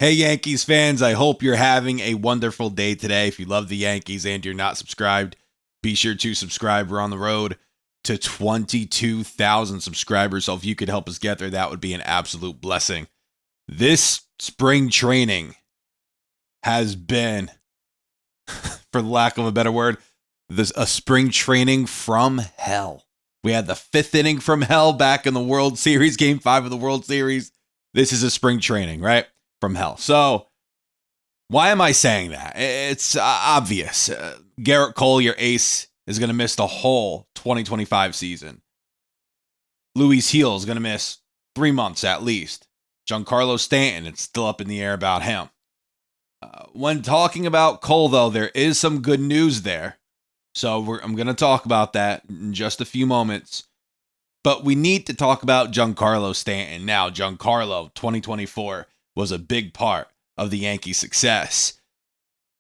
Hey, Yankees fans, I hope you're having a wonderful day today. If you love the Yankees and you're not subscribed, be sure to subscribe. We're on the road to 22,000 subscribers, so if you could help us get there, that would be an absolute blessing. This spring training has been, for lack of a better word, a spring training from hell. We had the fifth inning from hell back in the World Series, Game 5 of the World Series. This is a spring training, right? From hell. So why am I saying that? It's obvious. Gerrit Cole, your ace, is going to miss the whole 2025 season. Luis Heel is going to miss 3 months at least. Giancarlo Stanton, it's still up in the air about him. When talking about Cole, though, there is some good news there. So I'm going to talk about that in just a few moments. But we need to talk about Giancarlo Stanton. Now, Giancarlo, 2024, was a big part of the Yankees' success.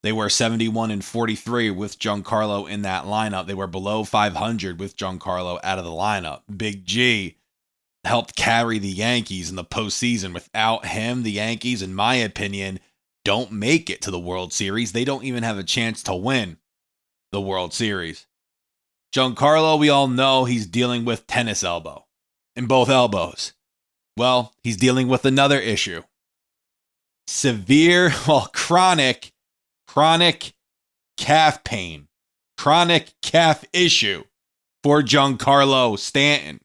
They were 71-43 with Giancarlo in that lineup. They were below 500 with Giancarlo out of the lineup. Big G helped carry the Yankees in the postseason. Without him, the Yankees, in my opinion, don't make it to the World Series. They don't even have a chance to win the World Series. Giancarlo, we all know he's dealing with tennis elbow in both elbows. Well, he's dealing with another issue. Chronic calf pain, chronic calf issue for Giancarlo Stanton.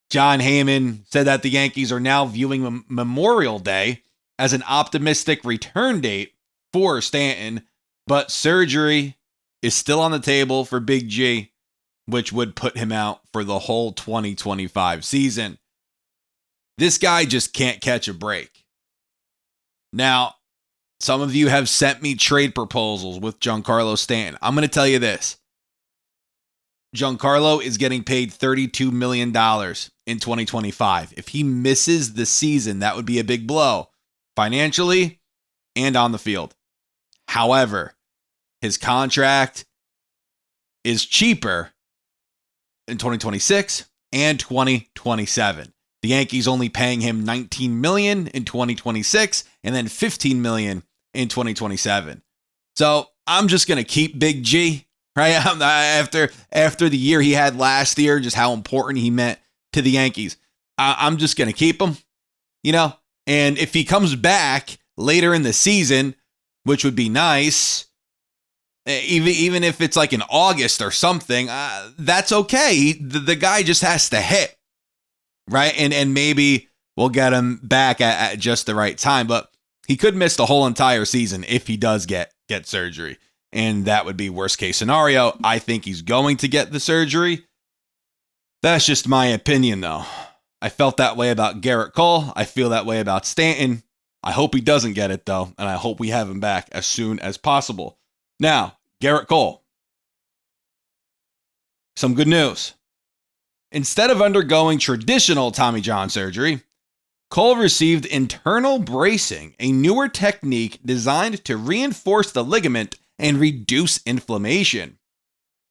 John Heyman said that the Yankees are now viewing Memorial Day as an optimistic return date for Stanton, but surgery is still on the table for Big G, which would put him out for the whole 2025 season. This guy just can't catch a break. Now, some of you have sent me trade proposals with Giancarlo Stanton. I'm going to tell you this. Giancarlo is getting paid $32 million in 2025. If he misses the season, that would be a big blow, financially and on the field. However, his contract is cheaper in 2026 and 2027. The Yankees only paying him $19 million in 2026 and then $15 million in 2027. So I'm just going to keep Big G, right? After the year he had last year, just how important he meant to the Yankees. I'm just going to keep him, and if he comes back later in the season, which would be nice, even if it's like in August or something, that's okay. The guy just has to hit. Right. And maybe we'll get him back at just the right time. But he could miss the whole entire season if he does get surgery. And that would be worst case scenario. I think he's going to get the surgery. That's just my opinion, though. I felt that way about Gerrit Cole. I feel that way about Stanton. I hope he doesn't get it, though. And I hope we have him back as soon as possible. Now, Gerrit Cole. Some good news. Instead of undergoing traditional Tommy John surgery, Cole received internal bracing, a newer technique designed to reinforce the ligament and reduce inflammation.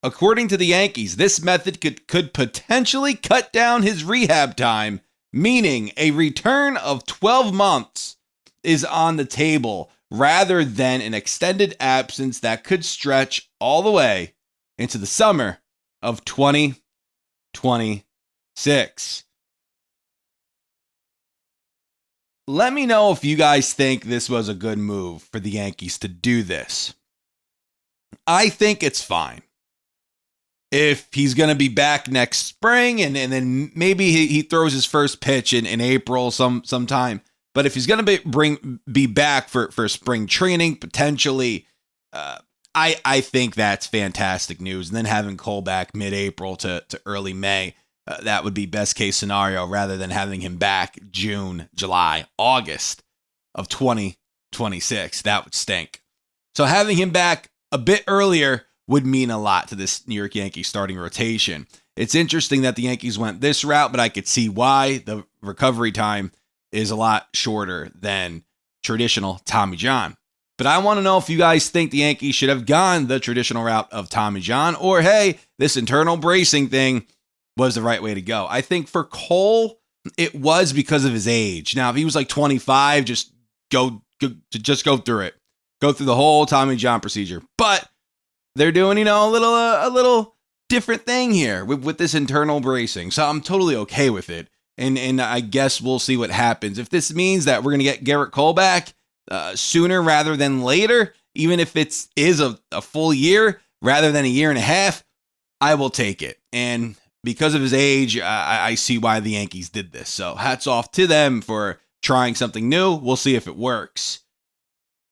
According to the Yankees, this method could potentially cut down his rehab time, meaning a return of 12 months is on the table rather than an extended absence that could stretch all the way into the summer of 2026. Let me know if you guys think this was a good move for the Yankees to do this. I think it's fine. If he's going to be back next spring and then maybe he throws his first pitch in April sometime. But if he's going to be back for spring training, potentially, I think that's fantastic news. And then having Cole back mid-April to early May, that would be best case scenario rather than having him back June, July, August of 2026. That would stink. So having him back a bit earlier would mean a lot to this New York Yankees starting rotation. It's interesting that the Yankees went this route, but I could see why. The recovery time is a lot shorter than traditional Tommy John. But I want to know if you guys think the Yankees should have gone the traditional route of Tommy John, or hey, this internal bracing thing was the right way to go. I think for Cole, it was because of his age. Now, if he was like 25, just just go through it. Go through the whole Tommy John procedure. But they're doing, a little different thing here with this internal bracing. So I'm totally okay with it. And I guess we'll see what happens. If this means that we're going to get Gerrit Cole back sooner rather than later, even if it is a full year rather than a year and a half, I will take it. And because of his age, I see why the Yankees did this. So hats off to them for trying something new. We'll see if it works.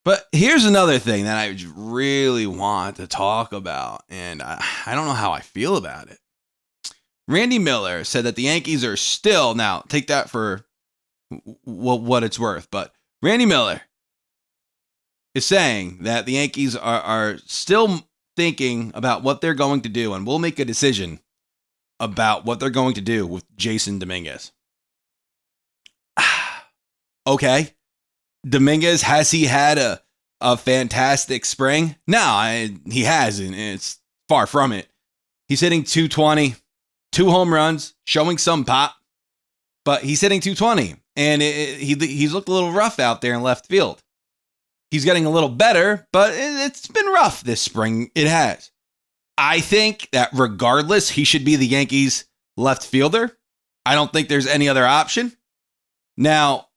But here's another thing that I really want to talk about, and I don't know how I feel about it. Randy Miller said that the Yankees are still, now take that for what it's worth, but Randy Miller is saying that the Yankees are still thinking about what they're going to do, and will make a decision about what they're going to do with Jason Dominguez. Okay. Dominguez, has he had a fantastic spring? No, he hasn't. It's far from it. He's hitting 220, 2 home runs, showing some pop, but he's hitting 220, and he's looked a little rough out there in left field. He's getting a little better, but it's been rough this spring. It has. I think that regardless, he should be the Yankees' left fielder. I don't think there's any other option. Now,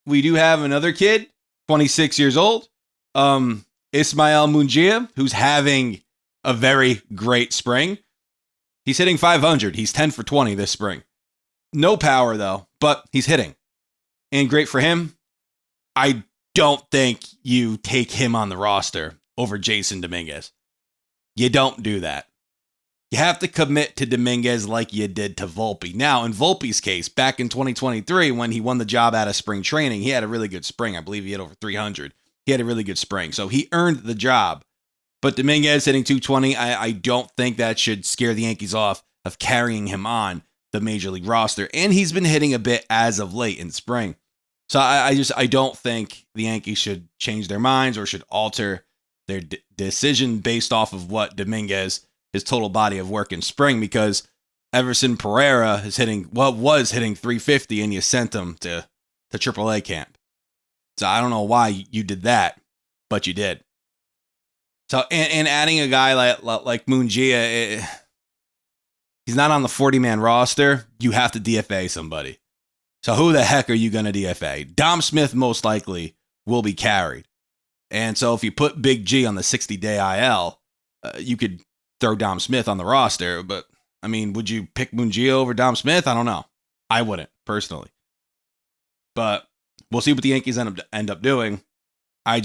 we do have another kid, 26 years old, Ismael Mungia, who's having a very great spring. He's hitting 500. He's 10 for 20 this spring. No power, though, but he's hitting. And great for him. I don't think you take him on the roster over Jason Dominguez. You don't do that. You have to commit to Dominguez like you did to Volpe. Now, in Volpe's case, back in 2023, when he won the job out of spring training, he had a really good spring. I believe he had over 300. He had a really good spring, so he earned the job. But Dominguez hitting 220, I don't think that should scare the Yankees off of carrying him on the Major League roster. And he's been hitting a bit as of late in spring. So I don't think the Yankees should change their minds or should alter their decision based off of what Dominguez, his total body of work in spring, because Everson Pereira was hitting 350 and you sent him to AAA camp. So I don't know why you did that, but you did. So and adding a guy like Mungia, he's not on the 40-man roster. You have to DFA somebody. So who the heck are you going to DFA? Dom Smith most likely will be carried. And so if you put Big G on the 60-day IL, you could throw Dom Smith on the roster. But, I mean, would you pick Mungia over Dom Smith? I don't know. I wouldn't, personally. But we'll see what the Yankees end up doing. I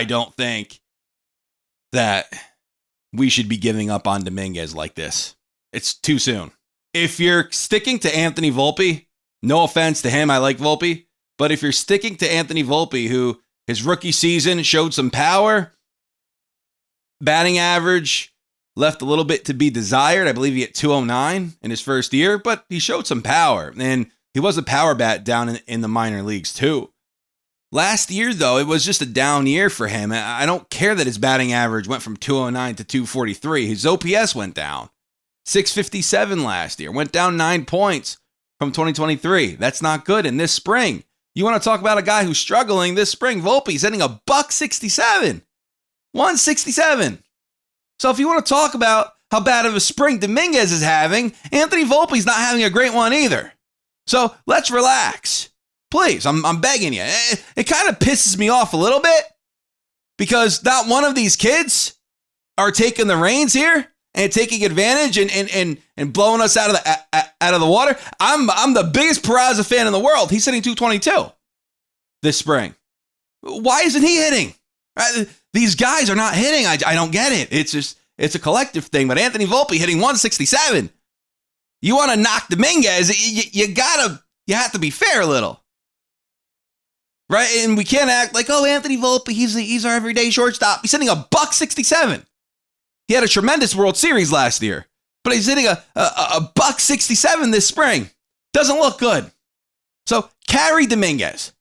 don't think that we should be giving up on Dominguez like this. It's too soon. If you're sticking to Anthony Volpe, no offense to him, I like Volpe, but if you're sticking to Anthony Volpe, who his rookie season showed some power, batting average left a little bit to be desired. I believe he hit 209 in his first year, but he showed some power, and he was a power bat down in the minor leagues too. Last year, though, it was just a down year for him. I don't care that his batting average went from 209 to 243. His OPS went down. 657 last year. Went down 9 points from 2023. That's not good. In this spring, you want to talk about a guy who's struggling this spring? Volpe's hitting a $167. 167. So if you want to talk about how bad of a spring Dominguez is having, Anthony Volpe's not having a great one either. So let's relax. Please, I'm begging you. It kind of pisses me off a little bit because not one of these kids are taking the reins here and taking advantage and blowing us out of the water. I'm the biggest Peraza fan in the world. He's hitting 222 this spring. Why isn't he hitting? These guys are not hitting. I don't get it. It's a collective thing. But Anthony Volpe hitting 167. You want to knock Dominguez? You have to be fair a little. Right? And we can't act like, oh, Anthony Volpe, he's our everyday shortstop. He's hitting a $167. He had a tremendous World Series last year, but he's hitting a $167 this spring. Doesn't look good. So carry Dominguez.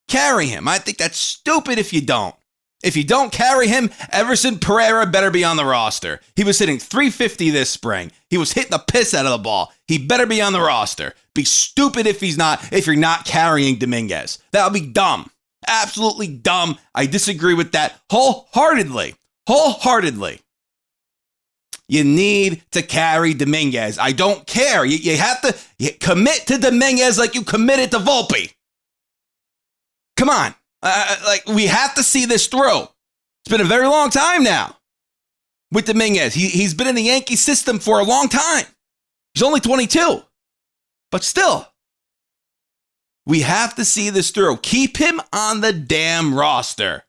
Carry him. I think that's stupid if you don't. If you don't carry him, Everson Pereira better be on the roster. He was hitting 350 this spring. He was hitting the piss out of the ball. He better be on the roster. Be stupid if you're not carrying Dominguez. That would be dumb. Absolutely dumb. I disagree with that wholeheartedly. Wholeheartedly. You need to carry Dominguez. I don't care. You have to commit to Dominguez like you committed to Volpe. Come on. We have to see this through. It's been a very long time now with Dominguez. He's been in the Yankee system for a long time. He's only 22. But still, we have to see this through. Keep him on the damn roster.